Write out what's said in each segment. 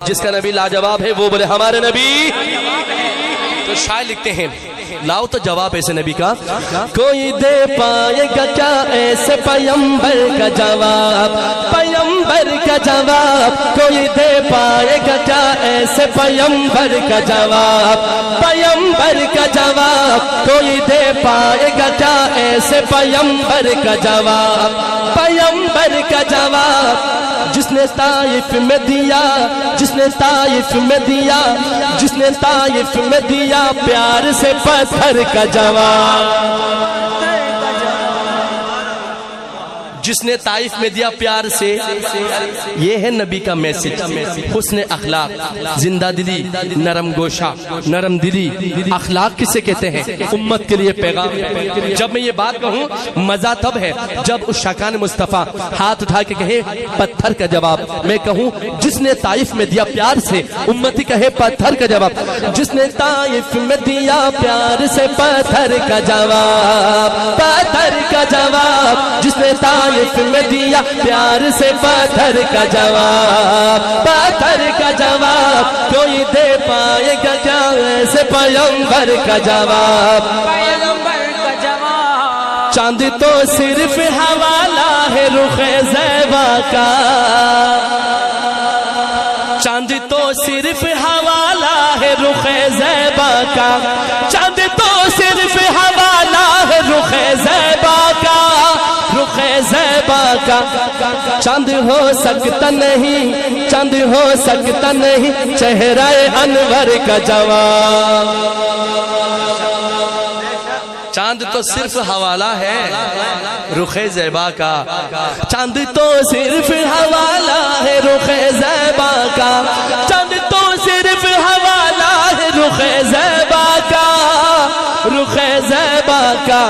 جس کا نبی لاجواب ہے وہ بولے ہمارے نبی. تو شاعر لکھتے ہیں لاؤ تو جواب ایسے نبی کا. کوئی دے پائے گا کیا ایسے پیمبر کا جواب, پیمبر کا جواب. کوئی دے پائے گا کیا ایسے پیمبر کا جواب, پیمبر کا جواب. کوئی دے پائے گا کیا ایسے پیمبر کا جواب, پیمبر کا جواب. جس نے طائف میں دیا, جس نے طائف میں دیا, جس نے طائف میں دیا پیار سے پتھر کا جواب. جس نے طائف میں دیا پیار سے, یہ ہے نبی کا میسج. حسن اخلاق, زندہ دلی, نرم گوشہ, نرم دلی, اخلاق کسے کہتے ہیں؟ امت کے لیے پیغام. جب میں یہ بات کہوں مزہ تب ہے جب اس شاکان مصطفیٰ ہاتھ اٹھا کے کہے پتھر کا جواب. میں کہوں جس نے طائف میں دیا پیار سے, امتی کہے پتھر کا جواب. جس نے طائف میں دیا پیار سے پتھر کا جواب, پتھر کا جواب. جس نے طائف میں دیا پیار سے پتھر کا جواب, پتھر کا جواب. کوئی دے پائے گا کیا ایسے پیمبر کا جواب, پیمبر کا جواب. چاند تو صرف حوالہ ہے رخ زیبا کا, چاند تو صرف حوالہ ہے رخ زیبا کا. چاند تو صرف حوالہ ہے رخ زیبا کا, رخ زیبا کا. چاند ہو سکتا نہیں, چاند ہو سکتا نہیں چہرہ انور کا جواب. چاند تو صرف حوالہ ہے رخ زیبا کا, چاند تو صرف حوالہ ہے رخ زیبا کا. چاند تو صرف حوالہ ہے رخ زیبا کا, رخ زیبا کا.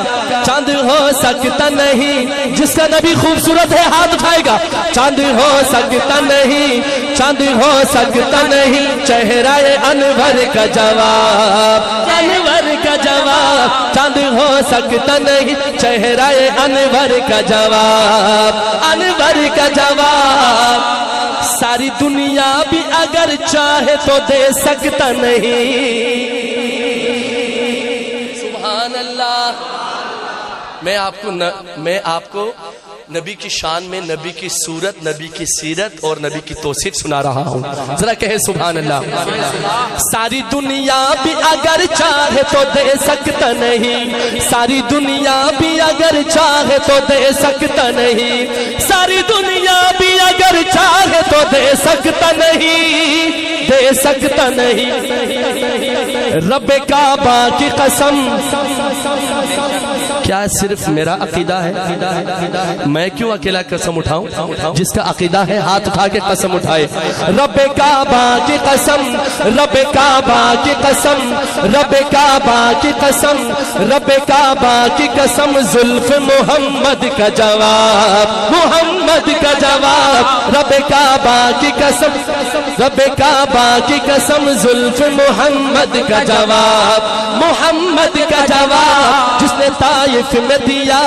چاند ہو سکتا نہیں, جس کا نبی خوبصورت ہے ہاتھ اٹھائے گا. چاند ہو سکتا نہیں, چاند ہو سکتا نہیں چہرہ انور کا جواب, انور کا جواب. چاند ہو سکتا نہیں چہرہ انور کا جواب, انور کا جواب. ساری دنیا بھی اگر چاہے تو دے سکتا نہیں. سبحان اللہ. میں آپ کو نبی کی شان میں نبی کی صورت, نبی کی سیرت اور نبی کی توصیف سنا رہا ہوں. ذرا کہے سبحان اللہ. ساری دنیا بھی اگر چاہے تو دے سکتا نہیں, ساری دنیا بھی اگر چاہے تو دے سکتا نہیں, ساری دنیا بھی اگر چاہے تو دے سکتا نہیں, دے سکتا نہیں. رب کعبہ کی قسم, کیا صرف میرا عقیدہ ہے؟ میں کیوں اکیلا قسم اٹھاؤں؟ جس کا عقیدہ ہے ہاتھ اٹھا کے قسم اٹھائے. رب کعبہ کی قسم, رب کعبہ کی قسم, رب کعبہ کی قسم, رب کعبہ کی قسم. زلف محمد کا جواب, محمد کا جواب. رب کعبہ کی قسم, رب کعبہ کی قسم. زلف محمد کا جواب, محمد کا جواب. جس نے طائف میں دیا,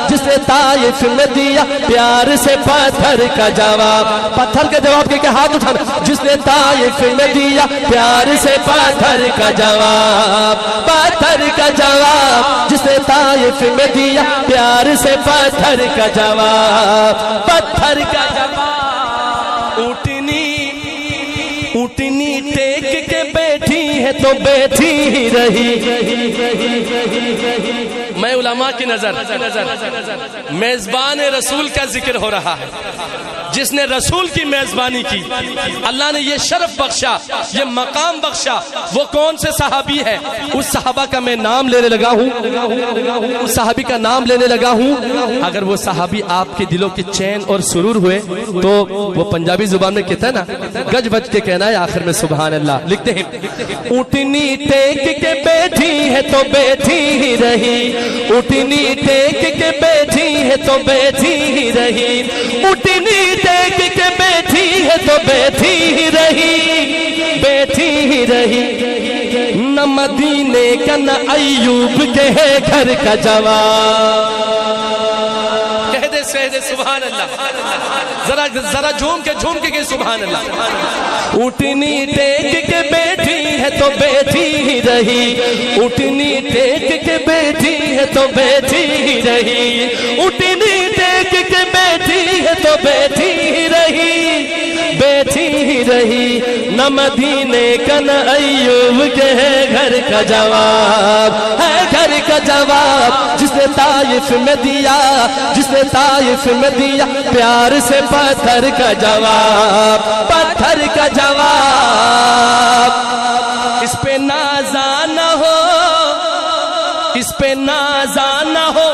جس نے طائف میں دیا پیار سے پتھر کا جواب. پتھر کا جواب کے ہاتھ اٹھانا. جس نے طائف میں دیا پیار سے پتھر کا جواب, پتھر کا جواب. جس نے طائف میں دیا پیار سے پتھر کا جواب, پتھر کا جواب. اونٹنی اونٹنی ٹیک کے بیٹھی ہے تو بیٹھی ہی رہی. میں علماء کی نظر میزبان رسول کا ذکر ہو رہا ہے. جس نے رسول کی میزبانی کی, اللہ نے یہ شرف بخشا, یہ مقام بخشا. وہ کون سے صحابی ہے؟ اس صحابہ کا میں نام لینے لگا ہوں, اس صحابی کا نام لینے لگا ہوں. اگر وہ صحابی آپ کے دلوں کے چین اور سرور ہوئے تو وہ پنجابی زبان میں کہتا ہے نا, گج بج کے کہنا ہے آخر میں سبحان اللہ. لکھتے ہیں اونٹنی ٹیک کے بیٹھی ہے تو بیٹھی ہی رہی, اونٹنی ٹیک کے بیٹھی ہے تو بیٹھی ہی رہی, اونٹنی ٹیک کے بیٹھی ہے تو بیٹھی ہی رہی, بیٹھی ہی رہی. نہ مدینے کا نہ ایوب کے ہے گھر کا جواب. کہہ دے سبحان اللہ. ذرا جھوم کے کہ سبحان اللہ. اٹھنی ٹیک کے بیٹھی ہے تو بیٹھی ہی رہی, اٹھنی ٹیک کے بیٹھی ہے تو بیٹھی ہی رہی, اٹھنی ٹیک کے بیٹھی ہے تو بیٹھی ہی رہی, بیٹھی ہی رہی. نہ مدینے کا نہ ایوب کے ہے گھر کا جواب, ہے گھر کا جواب. جس نے طائف میں دیا, جس نے طائف میں دیا پیار سے پتھر کا جواب, پتھر کا جواب. اس پہ نازا نہ ہو, اس پہ نازا نہ ہو,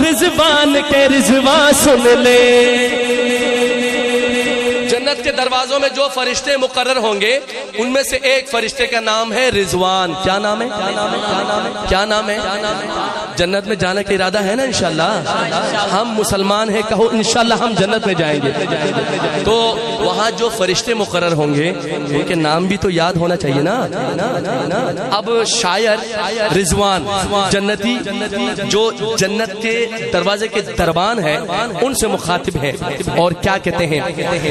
رضوان کے رضوان سن لے. جنت کے دروازوں میں جو فرشتے مقرر ہوں گے ان میں سے ایک فرشتے کا نام ہے رضوان. کیا نام ہے؟ کیا نام ہے؟ جنت میں جانے کا ارادہ ہے نا انشاءاللہ؟ ہم مسلمان ہیں, کہو انشاءاللہ ہم جنت میں جائیں گے. تو وہاں جو فرشتے مقرر ہوں گے ان کے نام بھی تو یاد ہونا چاہیے نا. اب شاعر رضوان جنتی جو جنت کے دروازے کے دربان ہیں ان سے مخاطب ہے اور کیا کہتے ہیں,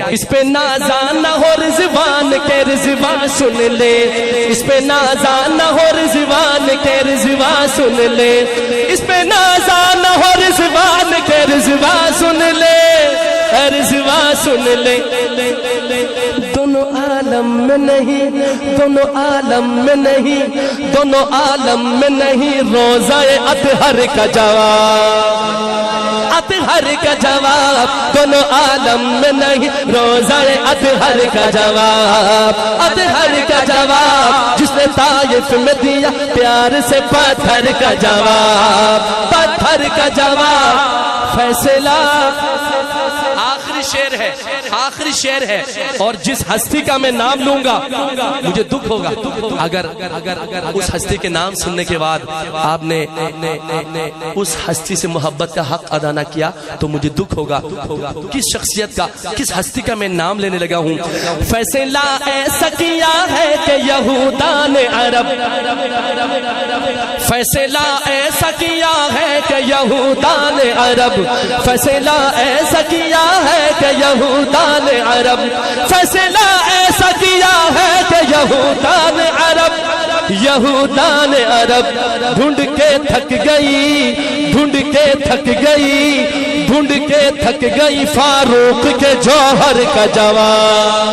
اس پہ نازا نہ ہو رضوان کے رضوان سن لے, اس پہ نازا نہ ہو رضوان کے رضوان سن لے, اس پہ نازا نہ ہو رضوان کے رضوان سن لے, رضوان سن لے. دونوں عالم میں نہیں, دونوں عالم میں نہیں, دونوں عالم میں نہیں روزہ اطہر کا جواب, اطہر کا جواب. دونوں عالم میں نہیں روزہ اطہر کا جواب, اطہر کا جواب. جس نے طائف میں دیا پیار سے پتھر کا جواب, پتھر کا جواب. فیصلہ آخری شعر ہے, آخری شعر ہے. اور جس ہستی کا میں نام لوں گا مجھے دکھ ہوگا اگر اس ہستی کے نام سننے کے بعد آپ نے اس ہستی سے محبت کا حق ادا نہ کیا تو مجھے دکھ ہوگا. کس شخصیت کا, کس ہستی کا میں نام لینے لگا ہوں. فیصلہ ایسا کیا ہے کہ یہودان عرب, فیصلہ ایسا کیا ہے کہ یہودان عرب, فیصلہ ایسا کیا ہے کہ یہودان عرب, فیصلہ ایسا کیا ہے کہ یہودان عرب, یہودان عرب. ڈھونڈ کے تھک گئی, ڈھونڈ کے تھک گئی, ڈھونڈ کے تھک گئی فاروق کے جوہر کا جواب,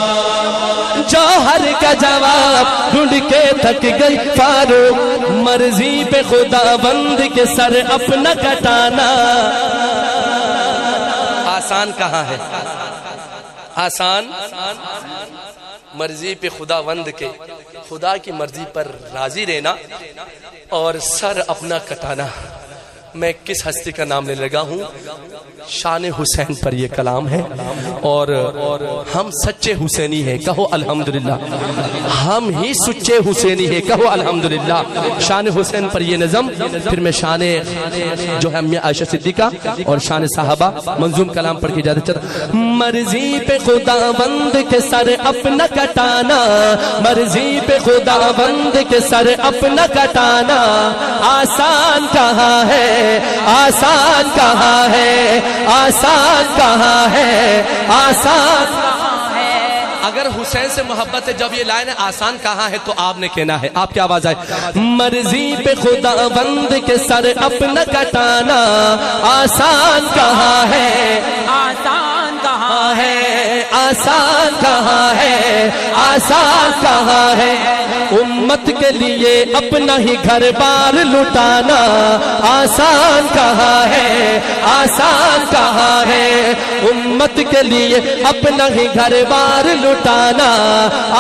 جوہر کا جواب. ڈھونڈ کے تھک گئی فاروق, مرضی پہ خدا بند کے سر اپنا کٹانا. آسان کہاں ہے, آسان مرضی پہ خدا بند کے, خدا کی مرضی پر راضی رہنا اور سر اپنا کٹانا. میں کس ہستی کا نام لینے لگا ہوں؟ شان حسین پر یہ کلام ہے اور ہم سچے حسینی ہیں, کہو الحمدللہ. ہم ہی سچے حسینی ہیں, کہو الحمدللہ. شان حسین پر یہ نظم, پھر میں شان جو ہے امی عائشہ صدیقہ اور شان صحابہ منظوم کلام پڑھ کے اجازت چاہتا. مرضی پہ خدا بند کے سر اپنا کٹانا, مرضی پہ خدا بند کے سر اپنا کٹانا. آسان کہاں ہے, آسان کہاں ہے, آسان کہاں ہے, آسان. اگر حسین سے محبت ہے, جب یہ لائن ہے آسان کہاں ہے, تو آپ نے کہنا ہے, آپ کی آواز آئے. مرضی پہ خدا بند کے سر اپنا کٹانا, آسان کہاں ہے, آسان کہاں ہے, آسان کہاں ہے, آسان کہاں ہے. امت کے لیے اپنا ہی گھر بار لٹانا, آسان کہاں ہے, آسان کہاں ہے. امت کے لیے اپنا ہی گھر بار لٹانا,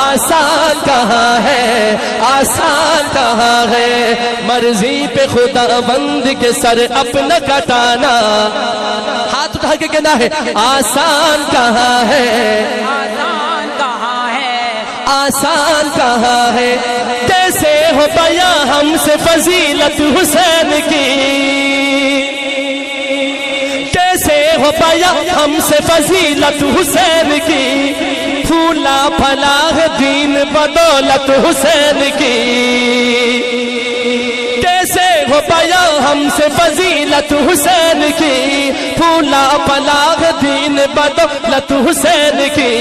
آسان کہاں ہے, آسان کہاں ہے. مرضی پہ خدا بند کے سر اپنا کٹانا. ہاتھ اٹھا کے کہنا ہے آسان کہاں ہے, آسان کہاں ہے, آسان کہاں ہے. کیسے ہو بیاں ہم سے فضیلت حسین کی, کیسے ہو بیاں ہم سے فضیلت حسین کی. پھولا پھلا ہے دین بدولت حسین کی, کیسے ہو بیاں ہم سے فضیلت حسین کی، پھولا پلاغ دین بدولت حسین کی،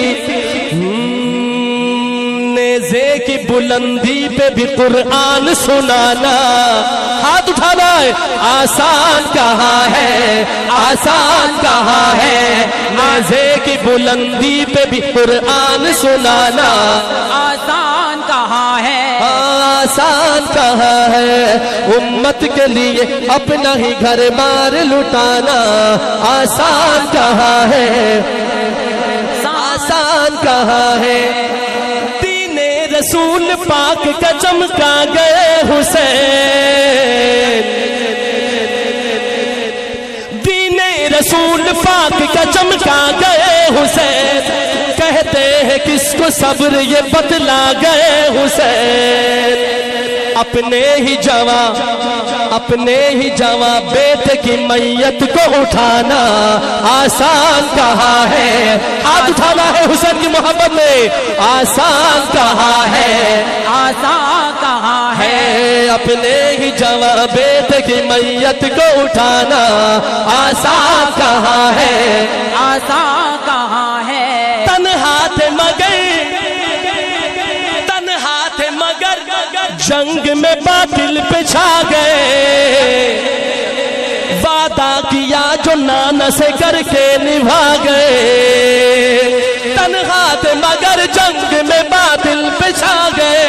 نیزے کی بلندی پہ بھی قرآن سنانا، ہاتھ اٹھانا ہے، آسان کہاں ہے، آسان کہاں ہے، نیزے کی بلندی پہ بھی قرآن سنانا، آسان کہاں ہے، آسان کہاں ہے، امت کے لیے اپنا ہی گھر بار لٹانا، آسان کہاں ہے، آسان کہاں ہے، دین رسول پاک کا چمکا گئے حسین، دین رسول پاک کا چمکا گئے حسین، کہتے ہیں کس کو صبر یہ بتلا گئے حسین، اپنے ہی جواں بیٹے کی میت کو اٹھانا، آسان کہاں ہے، ہاتھ اٹھانا ہے حسین کی محبت میں، آسان کہاں ہے، آسان کہاں ہے، اپنے ہی جواں بیٹے کی میت کو اٹھانا، آسان کہاں ہے، آسان کہاں ہے، تنہا تھے مگر جنگ میں باطل پہ چھا گئے، وعدہ کیا جو نانا سے کر کے نبھا گئے، تنہا تھے مگر جنگ میں باطل پہ چھا گئے،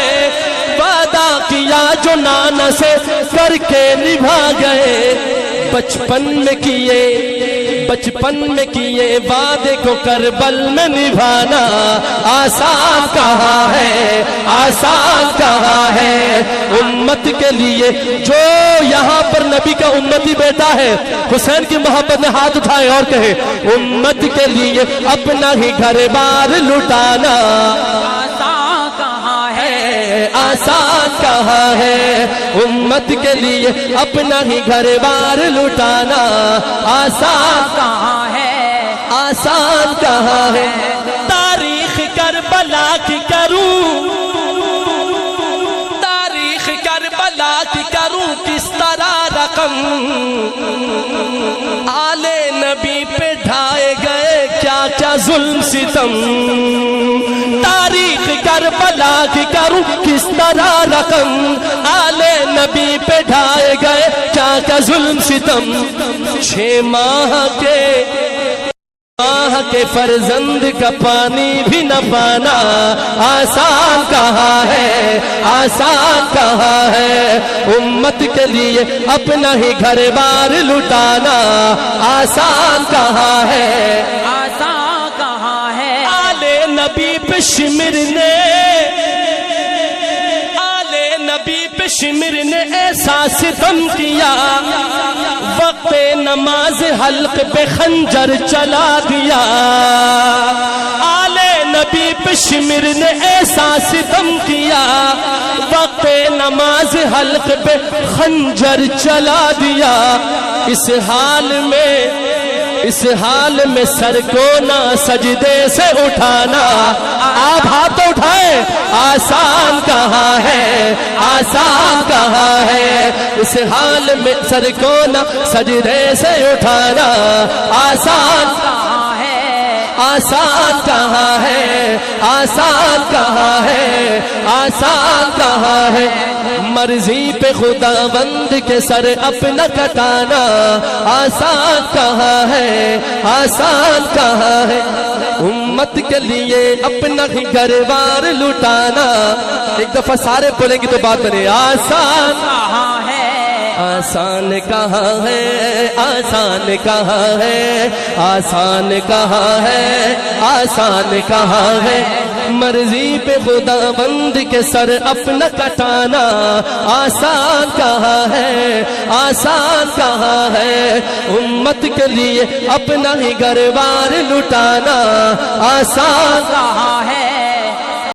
وعدہ کیا جو نانا سے کر کے نبھا گئے، بچپن میں کیے وعدے کو کربل میں نبھانا، آسان کہاں ہے، آسان کہاں ہے، امت کے لیے جو یہاں پر نبی کا امتی بیٹا ہے، حسین کی محبت میں ہاتھ اٹھائے اور کہے، امت کے لیے اپنا ہی گھر بار لٹانا، آسان کہاں ہے، آسان کہاں ہے، امت کے لیے اپنا ہی گھر بار لٹانا، آسان کہاں ہے، آسان کہاں ہے، تاریخ کربلا کی کروں، تاریخ کربلا کی کروں کس طرح رقم، آل نبی پہ ڈھائے گئے کیا کیا ظلم ستم، تاریخ کربلا کی کروں کس طرح رقم، آل نبی پہ ڈھائے گئے کیا کیا ظلم ستم، 6 ماہ کے فرزند کا پانی بھی نہ پانا، آسان کہاں ہے، آسان کہاں ہے، امت کے لیے اپنا ہی گھر بار لٹانا، آسان کہاں ہے، آسان کہاں ہے، آل نبی پہ شمر نے ایسا ستم کیا، وقت نماز حلق پہ خنجر چلا دیا، آل نبی پہ شمر نے ایسا ستم کیا، وقت نماز حلق پہ خنجر چلا دیا، اس حال میں سر کو نہ سجدے سے اٹھانا، آپ ہاتھ اٹھائیں، آسان کہاں ہے، آسان کہاں ہے، اس حال میں سر کو نہ سجدے سے اٹھانا، آسان کہاں ہے، آسان کہاں ہے، آسان کہاں ہے، آسان کہاں ہے، مرضی پہ خدا بند کے سر اپنا کٹانا، آسان کہاں ہے، آسان کہاں ہے، امت کے لیے اپنا ہی گھر بار لٹانا، ایک دفعہ سارے بولیں گے تو بات بنے، آسان کہاں ہے، آسان کہاں ہے، آسان کہاں ہے، آسان کہاں ہے، آسان کہاں ہے، مرضی پہ خدا بند کے سر اپنا کٹانا، آسان کہاں ہے، آسان کہاں ہے، امت کے لیے اپنا ہی گھر بار لٹانا، آسان کہاں ہے،